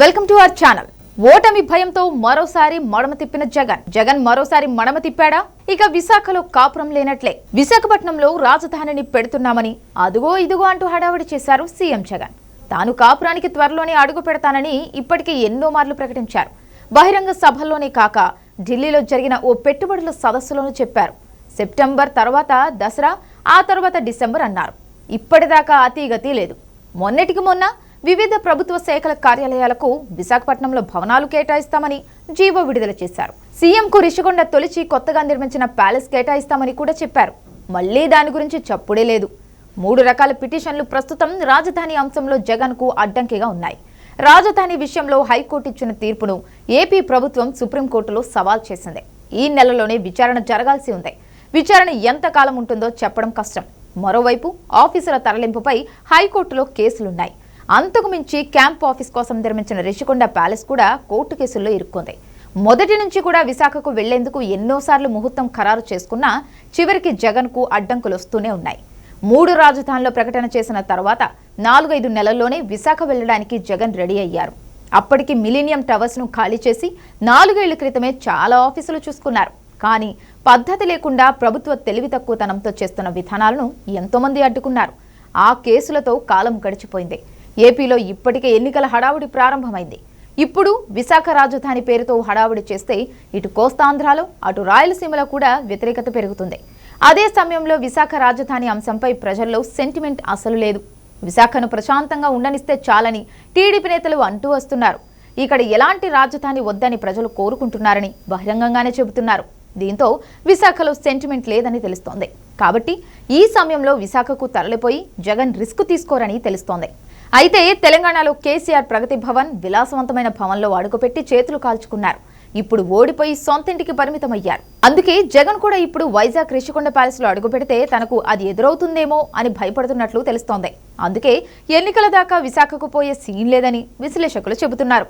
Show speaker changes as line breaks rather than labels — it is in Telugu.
Welcome to our channel. ఓటమి భయంతో మరోసారి మడమ తిప్పిన జగన్ మరోసారి మడమ తిప్పాడా? ఇక విశాఖలో కాపురం లేనట్లే. విశాఖపట్నంలో రాజధానిని పెడుతున్నామని అదుగో ఇదుగో అంటూ హడావిడి చేశారు సీఎం జగన్. తాను కాపురానికి త్వరలోనే అడుగు పెడతానని ఇప్పటికే ఎన్నో మార్లు ప్రకటించారు. బహిరంగ సభల్లోనే కాక ఢిల్లీలో జరిగిన ఓ పెట్టుబడుల సదస్సులోనూ చెప్పారు. సెప్టెంబర్ తర్వాత దసరా, ఆ తర్వాత డిసెంబర్ అన్నారు. ఇప్పటిదాకా అతీగతి లేదు. మొన్నటికి మొన్న వివిధ ప్రభుత్వ శాఖల కార్యాలయాలకు విశాఖపట్నంలో భవనాలు కేటాయిస్తామని జీవో విడుదల చేశారు. సీఎంకు రిషికొండ తొలిచి కొత్తగా నిర్మించిన ప్యాలెస్ కేటాయిస్తామని కూడా చెప్పారు. మళ్లీ దాని గురించి చప్పుడే లేదు. 3 రకాల పిటిషన్లు ప్రస్తుతం రాజధాని అంశంలో జగన్కు అడ్డంకిగా ఉన్నాయి. రాజధాని విషయంలో హైకోర్టు ఇచ్చిన తీర్పును ఏపీ ప్రభుత్వం సుప్రీంకోర్టులో సవాల్ చేసింది. ఈ నెలలోనే విచారణ జరగాల్సి ఉంది. విచారణ ఎంతకాలం ఉంటుందో చెప్పడం కష్టం. మరోవైపు ఆఫీసుల తరలింపుపై హైకోర్టులో కేసులున్నాయి. అంతకు మించి క్యాంప్ ఆఫీస్ కోసం నిర్మించిన రిషికొండ ప్యాలెస్ కూడా కోర్టు కేసుల్లో ఇరుక్కుంది. మొదటి నుంచి కూడా విశాఖకు వెళ్లేందుకు ఎన్నోసార్లు ముహూర్తం ఖరారు చేసుకున్నా చివరికి జగన్కు అడ్డంకులు వస్తూనే ఉన్నాయి. 3 రాజధానుల ప్రకటన చేసిన తర్వాత 4-5 నెలల్లోనే విశాఖ వెళ్లడానికి జగన్ రెడీ అయ్యారు. అప్పటికి మిలీనియం టవర్స్ ను ఖాళీ చేసి 4 ఏళ్ల క్రితమే చాలా ఆఫీసులు చూసుకున్నారు. కానీ పద్ధతి లేకుండా ప్రభుత్వ తెలివి తక్కువతనంతో చేస్తున్న విధానాలను ఎంతోమంది అడ్డుకున్నారు. ఆ కేసులతో కాలం గడిచిపోయింది. ఏపీలో ఇప్పటికే ఎన్నికల హడావుడి ప్రారంభమైంది. ఇప్పుడు విశాఖ రాజధాని పేరుతో హడావుడి చేస్తే ఇటు కోస్తాంధ్రాలో అటు రాయలసీమలో కూడా వ్యతిరేకత పెరుగుతుంది. అదే సమయంలో విశాఖ రాజధాని అంశంపై ప్రజల్లో సెంటిమెంట్ అసలు లేదు. విశాఖను ప్రశాంతంగా ఉండనిస్తే చాలని టీడీపీ నేతలు అంటూ వస్తున్నారు. ఇక్కడ ఎలాంటి రాజధాని వద్దని ప్రజలు కోరుకుంటున్నారని బహిరంగంగానే చెబుతున్నారు. దీంతో విశాఖలో సెంటిమెంట్ లేదని తెలుస్తోంది. కాబట్టి ఈ సమయంలో విశాఖకు తరలిపోయి జగన్ రిస్క్ తీసుకోరని తెలుస్తోంది. అయితే తెలంగాణలో కేసీఆర్ ప్రగతి భవన్ విలాసవంతమైన భవన్లో అడుగుపెట్టి చేతులు కాల్చుకున్నారు. ఇప్పుడు ఓడిపోయి సొంతింటికి పరిమితమయ్యారు. అందుకే జగన్ కూడా ఇప్పుడు వైజాగ్ రిషికొండ ప్యాలెస్ లో అడుగు పెడితే తనకు అది ఎదురవుతుందేమో అని భయపడుతున్నట్లు తెలుస్తోంది. అందుకే ఎన్నికల దాకా విశాఖకు పోయే సీన్ లేదని విశ్లేషకులు చెబుతున్నారు.